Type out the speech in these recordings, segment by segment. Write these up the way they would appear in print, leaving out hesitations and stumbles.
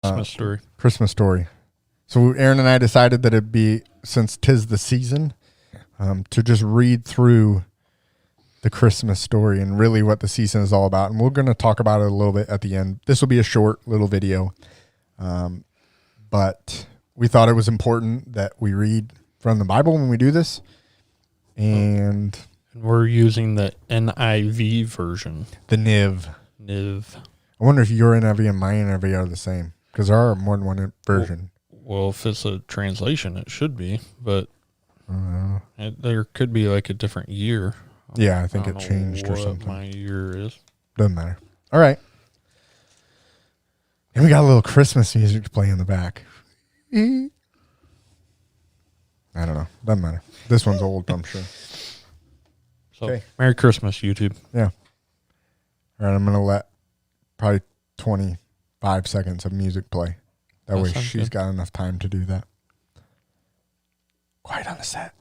Christmas story. Christmas story. So Aaron and I decided that it'd be, since 'tis the season, to just read through the Christmas story and really what the season is all about. And we're going to talk about it a little bit at the end. This will be a short little video. But we thought it was important that we read from the Bible when we do this. And we're using the NIV version. The NIV. I wonder if your NIV and my NIV are the same, because there are more than one version. Well, if it's a translation, it should be, but there could be like a different year. Yeah, I think it changed or something. My year is. Doesn't matter. All right. And we got a little Christmas music to play in the back. I don't know. Doesn't matter. This one's old, I'm sure. So, okay. Merry Christmas, YouTube. Yeah. All right, I'm going to let probably 25 seconds of music play. That way she's got enough time to do that. Quiet on the set.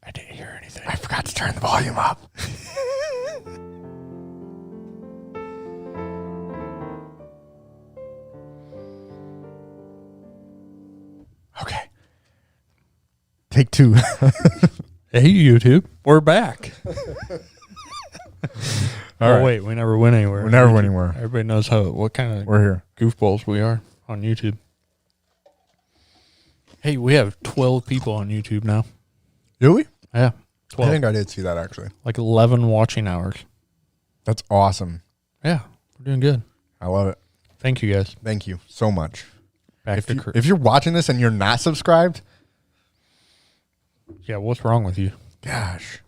I didn't hear anything. I forgot to turn the volume up. Okay. Take two. Hey, YouTube. We're back. All right. Wait. We never went anywhere. We never went anywhere. Everybody knows what kind of we're here. Goofballs we are on YouTube. Hey, we have 12 people on YouTube now. Do we? Yeah. 12. I think I did see that, actually. Like 11 watching hours. That's awesome. Yeah. We're doing good. I love it. Thank you, guys. Thank you so much. If you're watching this and you're not subscribed, yeah, what's wrong with you? Gosh.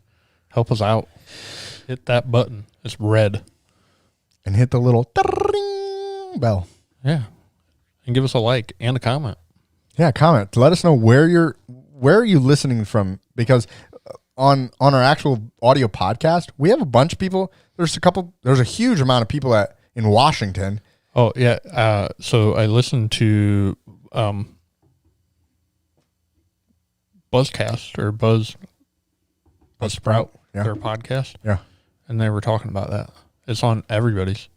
Help us out. Hit that button. It's red. And hit the little bell. Yeah. And give us a like and a comment. Yeah, comment. Let us know where are you listening from, because on our actual audio podcast, we have a bunch of people. There's a huge amount of people in Washington. Oh, yeah. So I listened to Buzzcast or Buzzsprout, their podcast. Yeah. And they were talking about that. It's on everybody's.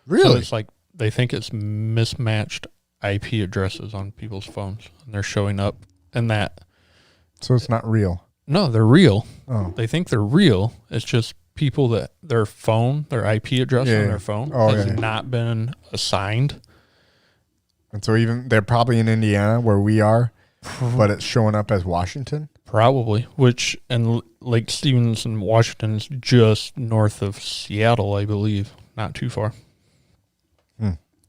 Really? So it's like they think it's mismatched IP addresses on people's phones, and they're showing up in that. So it's not real. No, they're real. Oh. They think they're real. It's just people that their IP address on their phone has not been assigned. And so even they're probably in Indiana where we are, but it's showing up as Washington? Probably, and Lake Stevenson, Washington is just north of Seattle, I believe. Not too far.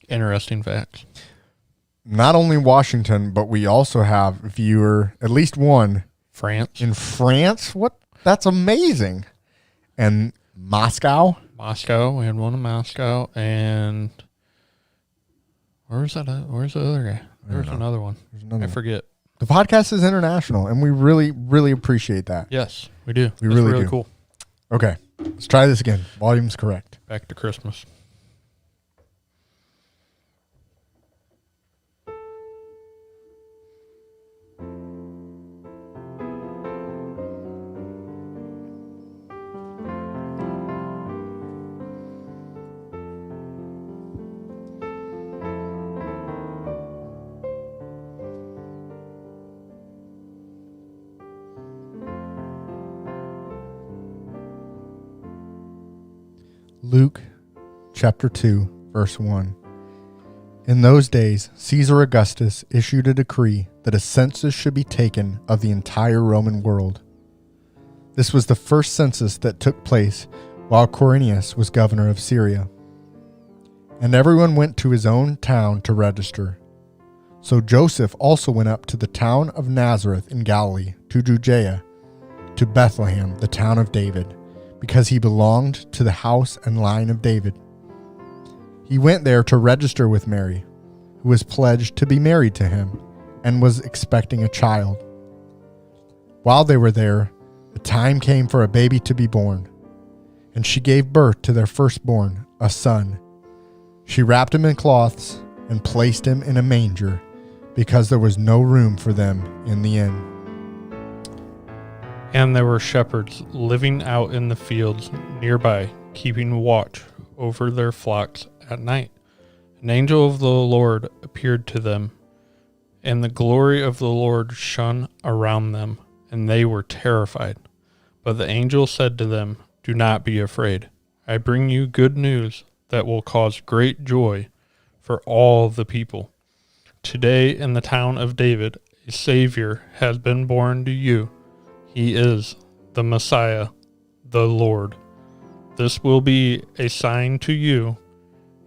Interesting facts. Not only Washington, but we also have viewer, at least one. France. In France? What? That's amazing. And Moscow? We had one in Moscow. And where's the other guy? There's another one. I forget. The podcast is international, and we really, really appreciate that. Yes, we do. We really do. Cool. Okay, let's try this again. Volume's correct. Back to Christmas. Luke chapter 2, verse 1. In those days, Caesar Augustus issued a decree that a census should be taken of the entire Roman world. This was the first census that took place while Quirinius was governor of Syria. And everyone went to his own town to register. So Joseph also went up to the town of Nazareth in Galilee, to Judea, to Bethlehem, the town of David, because he belonged to the house and line of David. He went there to register with Mary, who was pledged to be married to him and was expecting a child. While they were there, the time came for a baby to be born, and she gave birth to their firstborn, a son. She wrapped him in cloths and placed him in a manger because there was no room for them in the inn. And there were shepherds living out in the fields nearby, keeping watch over their flocks at night. An angel of the Lord appeared to them, and the glory of the Lord shone around them, and they were terrified. But the angel said to them, "Do not be afraid. I bring you good news that will cause great joy for all the people. Today in the town of David, a Savior has been born to you. He is the Messiah, the Lord. This will be a sign to you.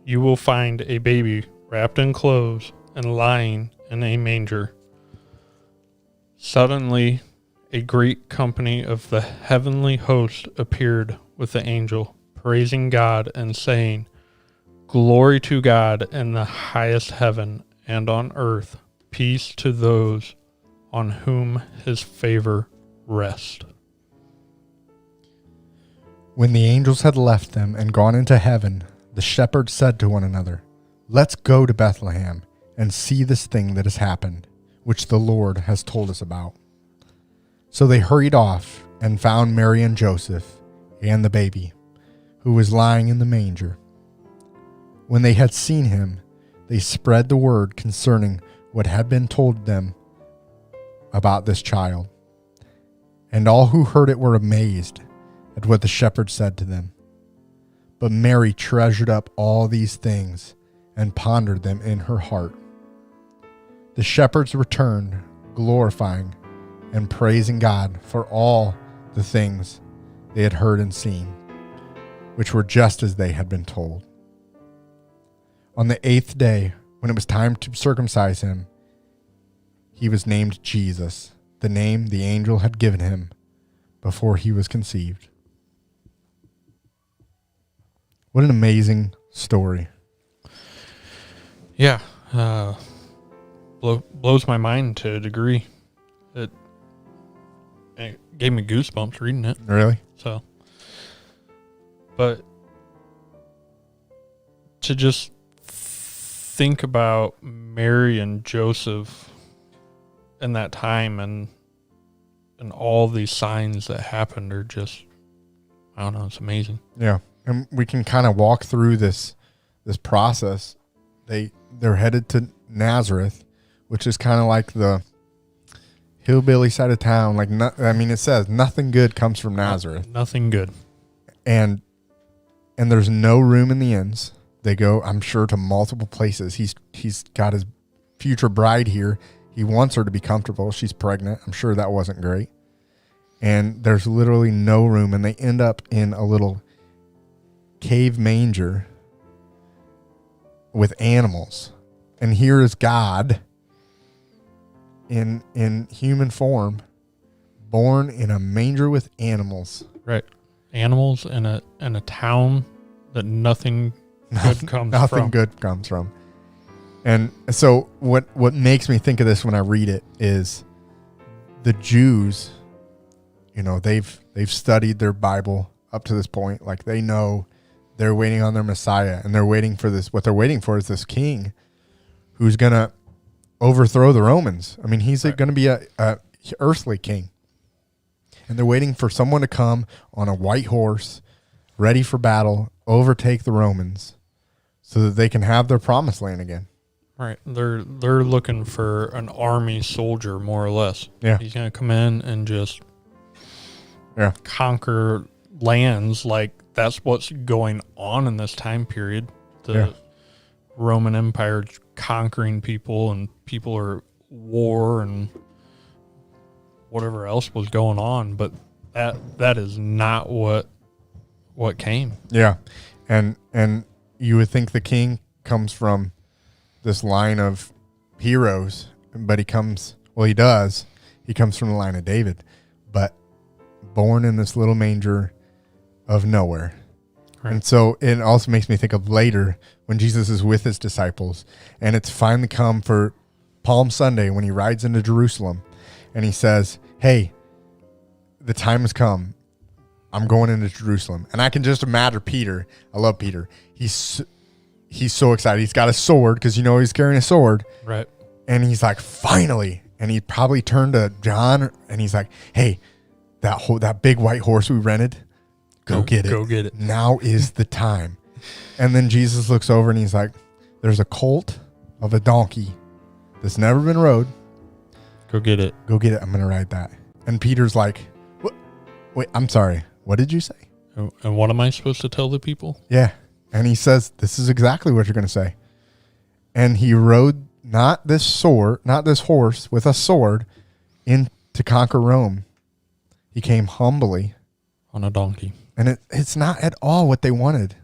You will find a baby wrapped in clothes and lying in a manger." Suddenly, a great company of the heavenly host appeared with the angel, praising God and saying, "Glory to God in the highest heaven, and on earth peace to those on whom his favor rests." When the angels had left them and gone into heaven, the shepherds said to one another, "Let's go to Bethlehem and see this thing that has happened, which the Lord has told us about." So they hurried off and found Mary and Joseph and the baby, who was lying in the manger. When they had seen him, they spread the word concerning what had been told them about this child. And all who heard it were amazed at what the shepherds said to them. But Mary treasured up all these things and pondered them in her heart. The shepherds returned, glorifying and praising God for all the things they had heard and seen, which were just as they had been told. On the 8th day, when it was time to circumcise him, he was named Jesus, the name the angel had given him before he was conceived. What an amazing story. Yeah, blows my mind to a degree. It gave me goosebumps reading it. Really? So, but to just think about Mary and Joseph in that time and all these signs that happened are just, I don't know, it's amazing. Yeah. And we can kind of walk through this process. They're headed to Nazareth, which is kind of like the hillbilly side of town. Like, it says nothing good comes from Nazareth. Nothing good. And there's no room in the inns. They go, I'm sure, to multiple places. He's got his future bride here. He wants her to be comfortable. She's pregnant. I'm sure that wasn't great. And there's literally no room. And they end up in a little cave manger with animals. And here is God in human form, born in a manger with animals. Right. Animals in a town that nothing good comes from. Nothing good comes from. And so what makes me think of this when I read it is the Jews, they've studied their Bible up to this point. Like, they know they're waiting on their Messiah, and they're waiting for this. What they're waiting for is this king who's going to overthrow the Romans. I mean, he's going to be a earthly king. And they're waiting for someone to come on a white horse, ready for battle, overtake the Romans so that they can have their promised land again. Right. They're looking for an army soldier, more or less. Yeah. He's going to come in and just conquer lands. Like, that's what's going on in this time period. The Roman Empire conquering people, and people are war and whatever else was going on. But that is not what came. Yeah. And you would think the king comes from this line of heroes, but he comes from the line of David, but born in this little manger of nowhere. Right. And so it also makes me think of later when Jesus is with his disciples, and it's finally come for Palm Sunday when he rides into Jerusalem, and he says, "Hey, the time has come. I'm going into Jerusalem." And I can just imagine Peter. I love Peter. He's so excited. He's got a sword because he's carrying a sword. Right. And he's like, finally. And he probably turned to John and he's like, hey, that big white horse we rented, go get it. Go get it. Now is the time. And then Jesus looks over and he's like, there's a colt of a donkey that's never been rode. Go get it. Go get it. I'm going to ride that. And Peter's like, what? Wait, I'm sorry. What did you say? And what am I supposed to tell the people? Yeah. And he says, this is exactly what you're going to say. And he rode not this horse with a sword in to conquer Rome. He came humbly on a donkey. And it's not at all what they wanted.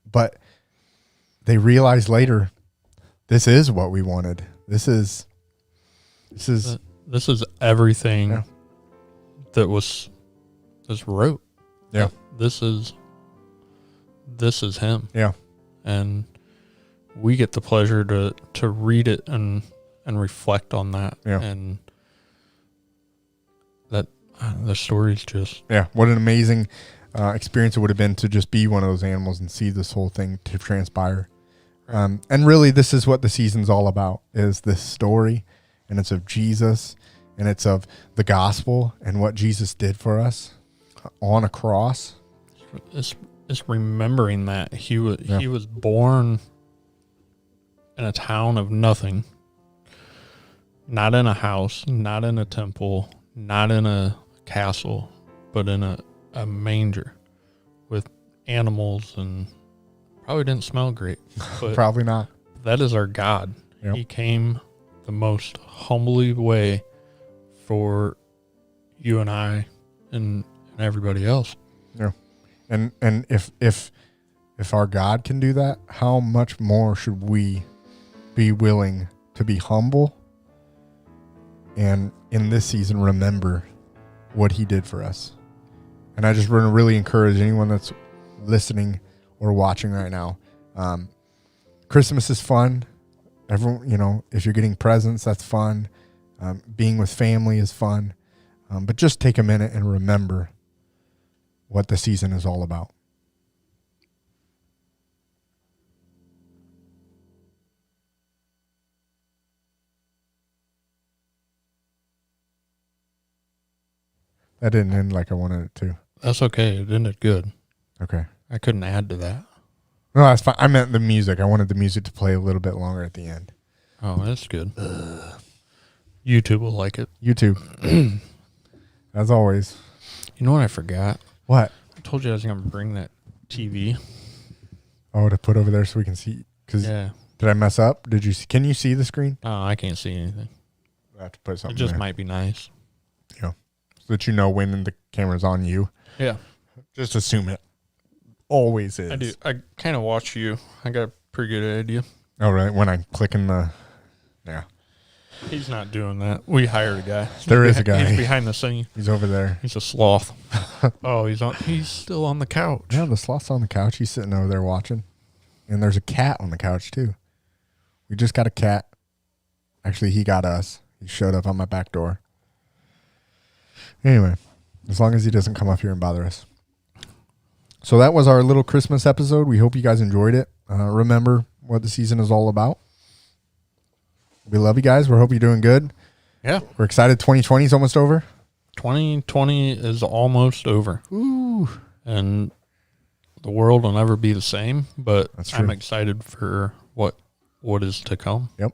But they realized later, this is what we wanted. This is everything that was wrote. Yeah. This is him. Yeah. And we get the pleasure to read it and reflect on that. Yeah. And that the story's just... Yeah. What an amazing experience it would have been to just be one of those animals and see this whole thing to transpire. And really, this is what the season's all about, is this story. And it's of Jesus, and it's of the gospel and what Jesus did for us on a cross. It's remembering that he was born in a town of nothing, not in a house, not in a temple, not in a castle, but in a manger with animals, and probably didn't smell great. But probably not. That is our God. Yep. He came the most humbly way for you and I and everybody else. Yeah. And if our God can do that, how much more should we be willing to be humble and in this season remember what he did for us? And I just want to really encourage anyone that's listening or watching right now. Christmas is fun. Everyone, if you're getting presents, that's fun. Being with family is fun. But just take a minute and remember what the season is all about. That didn't end like I wanted it to. That's okay. It ended good. Okay. I couldn't add to that. No, that's fine. I meant the music. I wanted the music to play a little bit longer at the end. Oh, that's good. YouTube will like it. YouTube. As always. You know what I forgot? What? I told you I was going to bring that TV. Oh, to put over there so we can see. Yeah. Did I mess up? Did you? Can you see the screen? Oh, I can't see anything. I have to put something It just there. might be nice. Yeah. So that you know when the camera's on you. Yeah. Just assume it always is. I do. I kind of watch you. I got a pretty good idea. Oh, right. When I'm clicking the... Yeah. He's not doing that. We hired a guy. There is a guy. He's behind the scene. He's over there. He's a sloth. Oh, he's still on the couch. Yeah, the sloth's on the couch. He's sitting over there watching. And there's a cat on the couch, too. We just got a cat. Actually, he got us. He showed up on my back door. Anyway, as long as he doesn't come up here and bother us. So that was our little Christmas episode. We hope you guys enjoyed it. Remember what the season is all about. We love you guys. We hope you're doing good. Yeah. We're excited. 2020 is almost over. 2020 is almost over. Ooh. And the world will never be the same, but That's true. I'm excited for what is to come. Yep.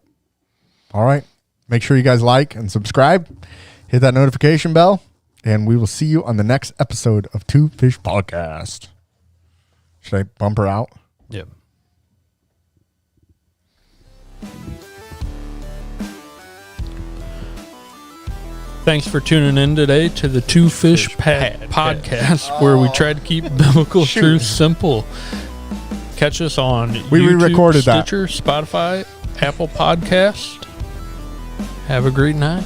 All right. Make sure you guys like and subscribe. Hit that notification bell. And we will see you on the next episode of Two Fish Podcast. Should I bump her out? Yep. Thanks for tuning in today to the Two Fish Podcast, where we try to keep biblical truth simple. Catch us on YouTube, re-recorded Stitcher, Spotify, Apple Podcast. Have a great night.